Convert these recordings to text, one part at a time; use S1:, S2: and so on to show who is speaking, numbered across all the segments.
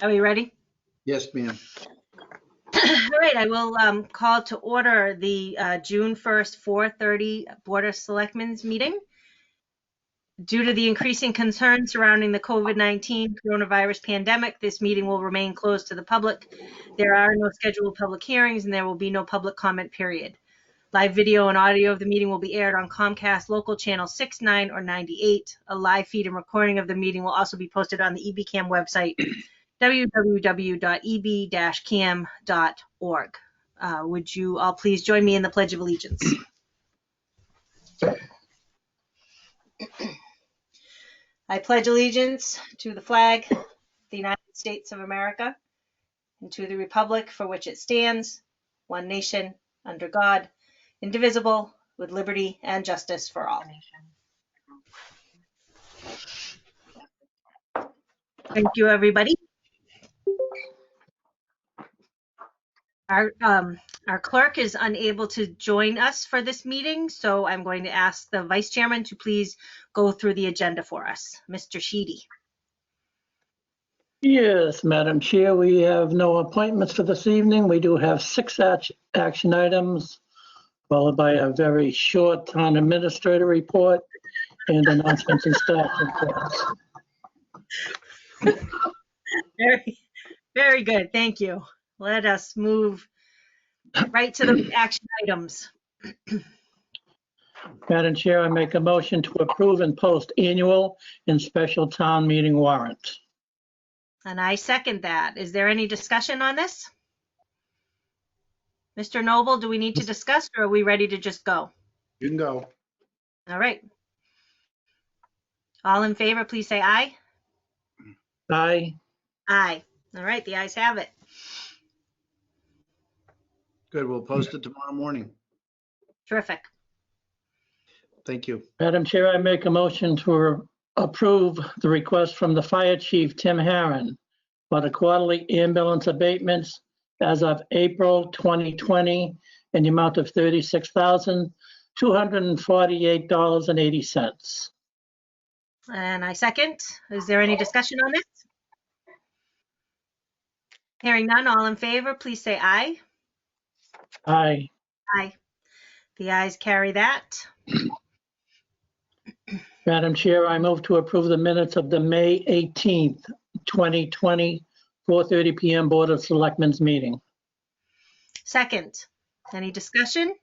S1: Are we ready?
S2: Yes, ma'am.
S1: All right, I will call to order the June 1st, 4:30 Board of Selectmen's meeting. Due to the increasing concerns surrounding the COVID-19 coronavirus pandemic, this meeting will remain closed to the public. There are no scheduled public hearings and there will be no public comment period. Live video and audio of the meeting will be aired on Comcast local channel 6, 9, or 98. A live feed and recording of the meeting will also be posted on the EBCAM website, www.eb-cam.org. Would you all please join me in the Pledge of Allegiance? I pledge allegiance to the flag of the United States of America and to the republic for which it stands, one nation, under God, indivisible, with liberty and justice for all. Thank you, everybody. Our clerk is unable to join us for this meeting, so I'm going to ask the vice chairman to please go through the agenda for us. Mr. Sheedy.
S3: Yes, Madam Chair, we have no appointments for this evening. We do have 6 action items, followed by a very short town administrator report and announcements and staff reports.
S1: Very good. Thank you. Let us move right to the action items.
S3: Madam Chair, I make a motion to approve and post annual and special town meeting warrant.
S1: And I second that. Is there any discussion on this? Mr. Noble, do we need to discuss or are we ready to just go?
S2: You can go.
S1: All right. All in favor, please say aye.
S3: Aye.
S1: Aye. All right, the ayes have it.
S2: Good. We'll post it tomorrow morning.
S1: Terrific.
S2: Thank you.
S3: Madam Chair, I make a motion to approve the request from the Fire Chief, Tim Harron, for the quarterly ambulance abatements as of April 2020 in the amount of $36,248.80.
S1: And I second. Is there any discussion on this? Hearing none, all in favor, please say aye.
S3: Aye.
S1: Aye. The ayes carry that.
S3: Madam Chair, I move to approve the minutes of the May 18th, 2020, 4:30 PM Board of Selectmen's meeting.
S1: Second. Any discussion?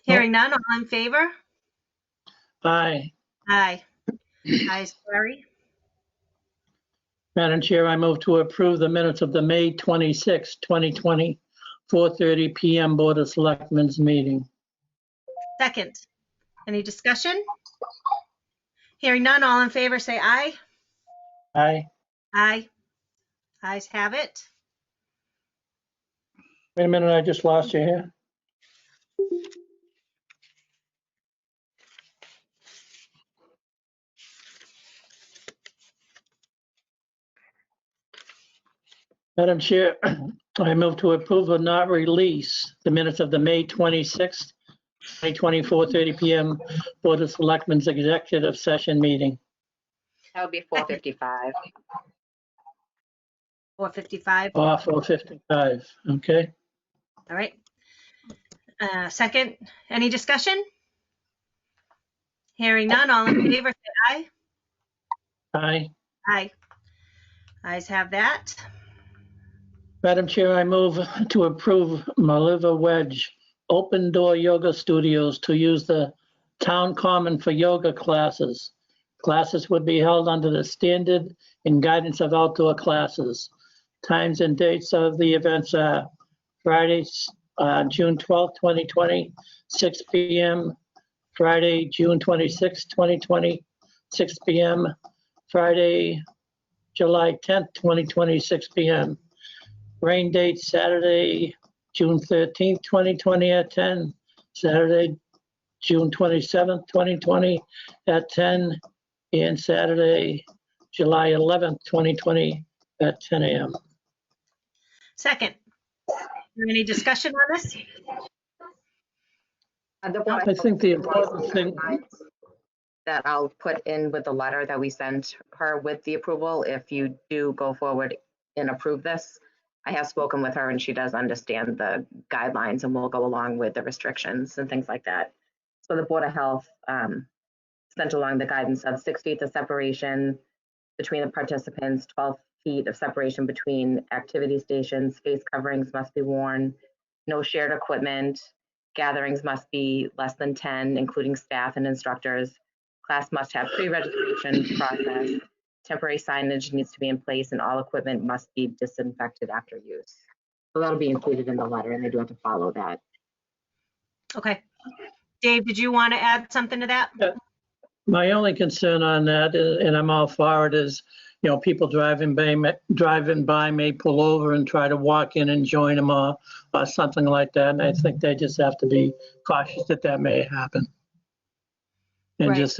S1: Hearing none, all in favor?
S3: Aye.
S1: Aye. Ayes carry.
S3: Madam Chair, I move to approve the minutes of the May 26th, 2020, 4:30 PM Board of Selectmen's meeting.
S1: Second. Any discussion? Hearing none, all in favor say aye.
S3: Aye.
S1: Aye. Ayes have it.
S3: Wait a minute, I just lost you here. Madam Chair, I move to approve or not release the minutes of the May 26th, 2020, 4:30 PM Board of Selectmen's executive session meeting.
S4: That would be 4:55.
S1: 4:55.
S3: 4:55, okay.
S1: All right. Second. Any discussion? Hearing none, all in favor say aye.
S3: Aye.
S1: Aye. Ayes have that.
S3: Madam Chair, I move to approve Maliva Wedge Open Door Yoga Studios to use the town common for yoga classes. Classes would be held under the standard and guidance of outdoor classes. Times and dates of the events are Friday, June 12th, 2020, 6 p.m. Friday, June 26th, 2020, 6 p.m. Friday, July 10th, 2020, 6 p.m. Rain date Saturday, June 13th, 2020 at 10. Saturday, June 27th, 2020 at 10. And Saturday, July 11th, 2020 at 10 a.m.
S1: Second. Any discussion on this?
S3: I think the important thing,
S4: that I'll put in with the letter that we sent her with the approval if you do go forward and approve this. I have spoken with her and she does understand the guidelines and will go along with the restrictions and things like that. So the Board of Health sent along the guidance of 6 feet of separation between the participants, 12 feet of separation between activity stations, face coverings must be worn, no shared equipment, gatherings must be less than 10, including staff and instructors. Class must have pre-registration process. Temporary signage needs to be in place and all equipment must be disinfected after use. So that'll be included in the letter and they do have to follow that.
S1: Okay. Dave, did you want to add something to that?
S3: My only concern on that, and I'm all for it, is, you know, people driving by may pull over and try to walk in and join them or something like that. And I think they just have to be cautious that may happen. And
S1: Right.
S3: just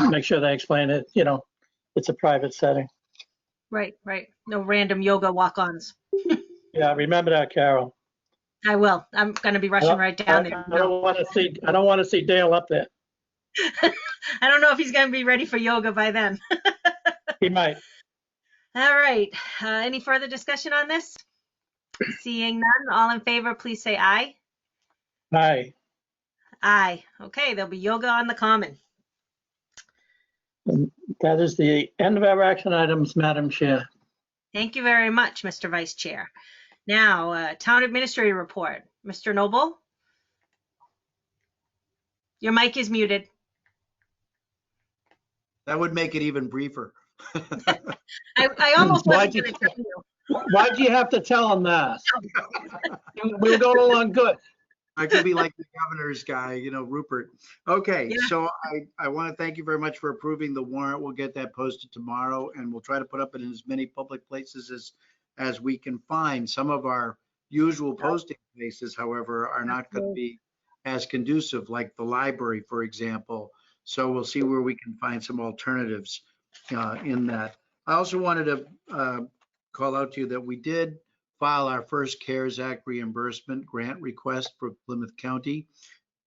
S3: make sure they explain it, you know, it's a private setting.
S1: Right, right. No random yoga walk-ons.
S3: Yeah, remember that, Carol.
S1: I will. I'm going to be rushing right down there.
S3: I don't want to see Dale up there.
S1: I don't know if he's going to be ready for yoga by then.
S3: He might.
S1: All right. Any further discussion on this? Seeing none, all in favor, please say aye.
S3: Aye.
S1: Aye. Okay, there'll be yoga on the common.
S3: That is the end of our action items, Madam Chair.
S1: Thank you very much, Mr. Vice Chair. Now, Town Administrator Report. Mr. Noble? Your mic is muted.
S2: That would make it even briefer.
S1: I almost wasn't going to tell you.
S3: Why'd you have to tell him that? We were going along good.
S2: I could be like the governor's guy, you know, Rupert. Okay,
S1: Yeah.
S2: so I want to thank you very much for approving the warrant. We'll get that posted tomorrow and we'll try to put up it in as many public places as we can find. Some of our usual posting places, however, are not going to be as conducive, like the library, for example. So we'll see where we can find some alternatives in that. I also wanted to call out to you that we did file our first CARES Act reimbursement grant request for Plymouth County.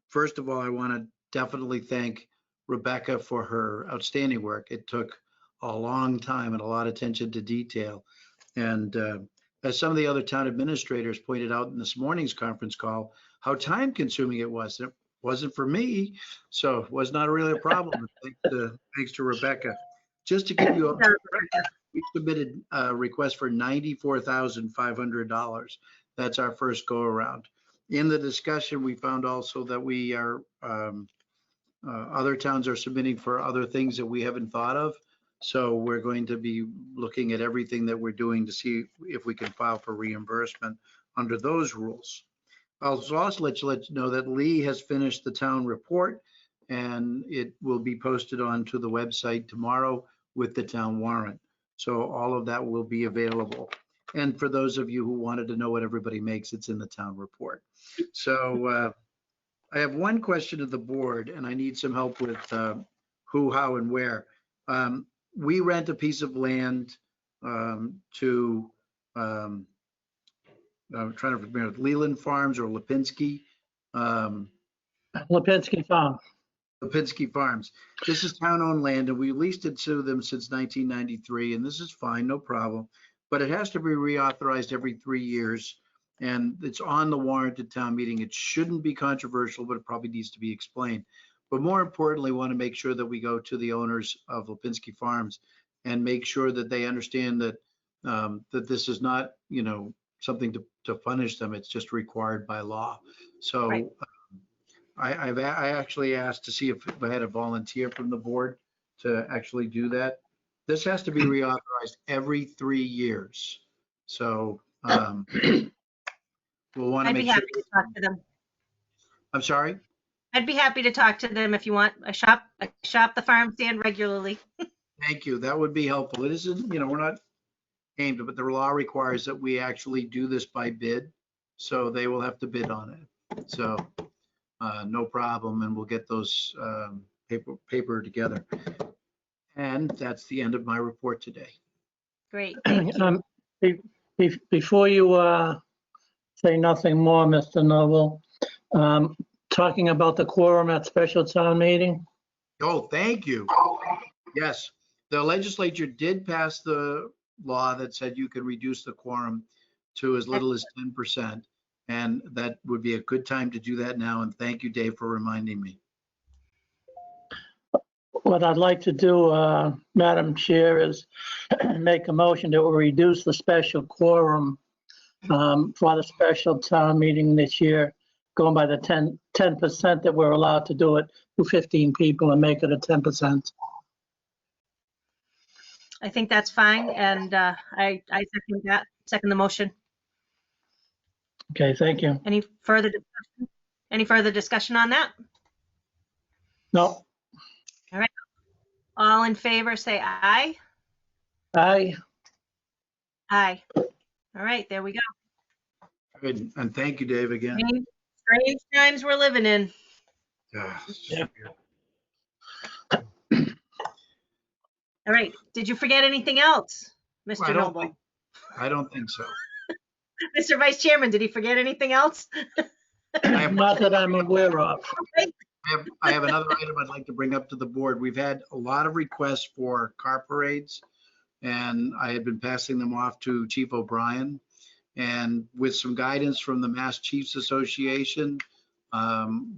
S2: First of all, I want to definitely thank Rebecca for her outstanding work. It took a long time and a lot of attention to detail. And as some of the other town administrators pointed out in this morning's conference call, how time consuming it was. It wasn't for me, so it was not really a problem. Thanks to Rebecca. Just to give you a we submitted a request for $94,500. That's our first go around. In the discussion, we found also that we are, other towns are submitting for other things that we haven't thought of. So we're going to be looking at everything that we're doing to see if we can file for reimbursement under those rules. I'll also let you know that Lee has finished the town report and it will be posted onto the website tomorrow with the town warrant. So all of that will be available. And for those of you who wanted to know what everybody makes, it's in the town report. So I have one question to the board and I need some help with who, how, and where. We rent a piece of land to, I'm trying to remember, Leland Farms or Lipinski.
S3: Lipinski Farm.
S2: Lipinski Farms. This is town-owned land, and we leased it to them since 1993, and this is fine, no problem. But it has to be reauthorized every 3 years, and it's on the warrant at town meeting. It shouldn't be controversial, but it probably needs to be explained. But more importantly, we want to make sure that we go to the owners of Lipinski Farms and make sure that they understand that that this is not, you know, something to punish them. It's just required by law. So.
S1: Right.
S2: I actually asked to see if I had a volunteer from the board to actually do that. This has to be reauthorized every 3 years. So we'll want to
S1: I'd
S2: make
S1: be
S2: sure.
S1: happy to talk to them.
S2: I'm sorry?
S1: I'd be happy to talk to them if you want. I shop the farm stand regularly.
S2: Thank you. That would be helpful. It isn't, you know, we're not aimed, but the law requires that we actually do this by bid. So they will have to bid on it. So no problem, and we'll get those paper together. And that's the end of my report today.
S1: Great, thank you.
S3: Before you say nothing more, Mr. Noble, talking about the quorum at special town meeting,
S2: Oh, thank you. Yes, the legislature did pass the law that said you could reduce the quorum to as little as 10%. And that would be a good time to do that now. And thank you, Dave, for reminding me.
S3: What I'd like to do, Madam Chair, is make a motion that will reduce the special quorum for the special town meeting this year, going by the 10% that we're allowed to do it to 15 people and make it a 10%.
S1: I think that's fine, and I second that, second the motion.
S3: Okay, thank you.
S1: Any further discussion? Any further discussion on that?
S3: No,
S1: All in favor, say aye.
S3: aye.
S1: Aye. All right, there we go.
S2: Good. And thank you, Dave, again.
S1: Strange times we're living in.
S3: Yeah.
S1: All right, did you forget anything else,
S2: I
S1: Mr.
S2: don't
S1: Noble?
S2: I don't think so.
S1: Mr. Vice Chairman, did he forget anything else?
S3: Not that I'm aware of.
S2: I have another item I'd like to bring up to the board. We've had a lot of requests for car parades, and I had been passing them off to Chief O'Brien. And with some guidance from the Mass Chiefs Association,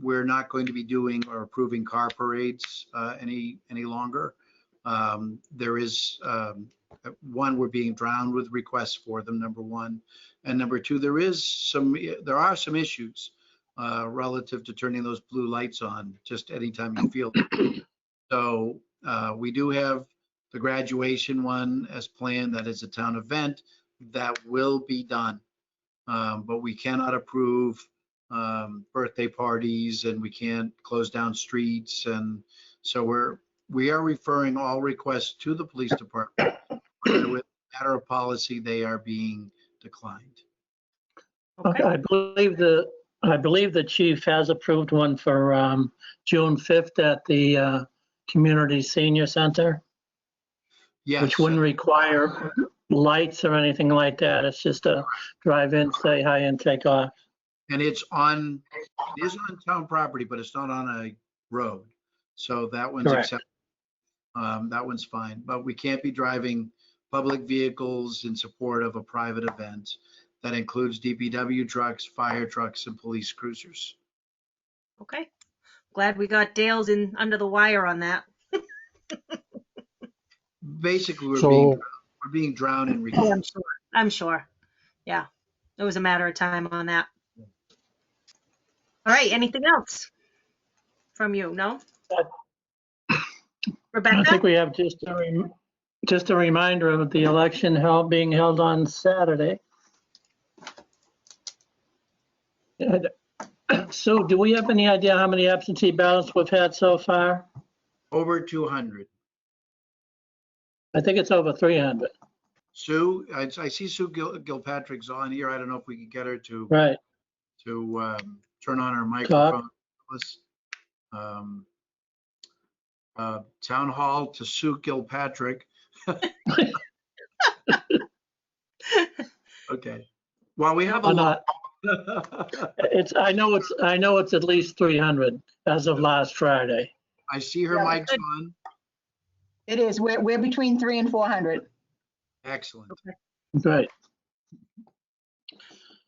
S2: we're not going to be doing or approving car parades any longer. There is one, we're being drowned with requests for them, number one. And number two, there are some issues relative to turning those blue lights on just anytime you feel it. So we do have the graduation one as planned. That is a town event that will be done. But we cannot approve birthday parties, and we can't close down streets. And so we are referring all requests to the police department. But with a matter of policy, they are being declined.
S1: Okay.
S3: I believe the chief has approved one for June 5th at the Community Senior Center,
S2: Yes.
S3: which wouldn't require lights or anything like that. It's just a drive in, say hi, and take off.
S2: And it is on town property, but it's not on a road. So that one's
S3: Correct.
S2: acceptable. That one's fine, but we can't be driving public vehicles in support of a private event. That includes DPW trucks, fire trucks, and police cruisers.
S1: Okay. Glad we got Dale's in under the wire on that.
S2: Basically, we're
S3: So-
S2: being drowned in
S1: Oh,
S2: requests.
S1: I'm sure. Yeah. It was a matter of time on that. All right. Anything else from you? No?
S3: I
S1: Rebecca?
S3: think we have just a reminder of the election being held on Saturday. Sue, do we have any idea how many absentee ballots we've had so far?
S2: Over 200.
S3: I think it's over 300.
S2: Sue, I see Sue Gilpatrick's on here. I don't know if we can get her to
S3: Right.
S2: turn on her microphone. Town hall to Sue Gilpatrick. Okay. Well, we have a
S3: Or
S2: lot.
S3: not. I know it's at least 300 as of last Friday.
S2: I see her
S5: Yeah,
S2: mic's on.
S5: It is. We're between 300 and 400.
S2: Excellent.
S3: Right.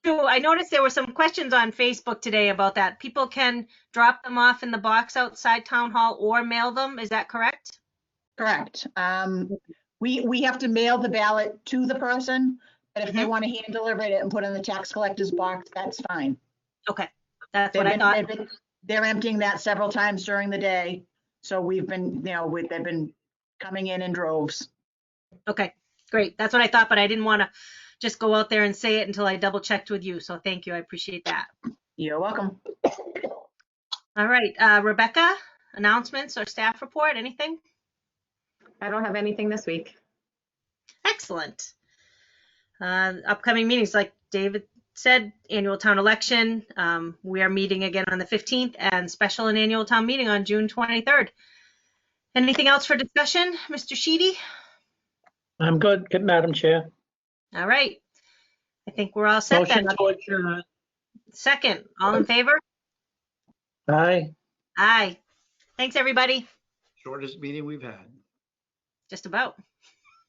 S1: So I noticed there were some questions on Facebook today about that. People can drop them off in the box outside town hall or mail them. Is that correct?
S5: Correct. We have to mail the ballot to the person, but if they
S1: Mhm.
S5: want to hand deliver it and put it in the tax collector's box, that's fine.
S1: Okay. That's what I thought.
S5: They're emptying that several times during the day. So we've been, they've been coming in droves.
S1: Okay, great. That's what I thought, but I didn't want to just go out there and say it until I double checked with you. So thank you. I appreciate that.
S5: You're welcome.
S1: All right, Rebecca, announcements or staff report, anything?
S4: I don't have anything this week.
S1: Excellent. Upcoming meetings, like David said, annual town election. We are meeting again on the 15th and special and annual town meeting on June 23rd. Anything else for discussion, Mr. Sheedy?
S3: I'm good, Madam Chair.
S1: All right. I think we're all set then.
S3: Motion to adjourn.
S1: Second, all in favor?
S3: Aye.
S1: Aye. Thanks, everybody.
S2: Shortest meeting we've had.
S1: Just about.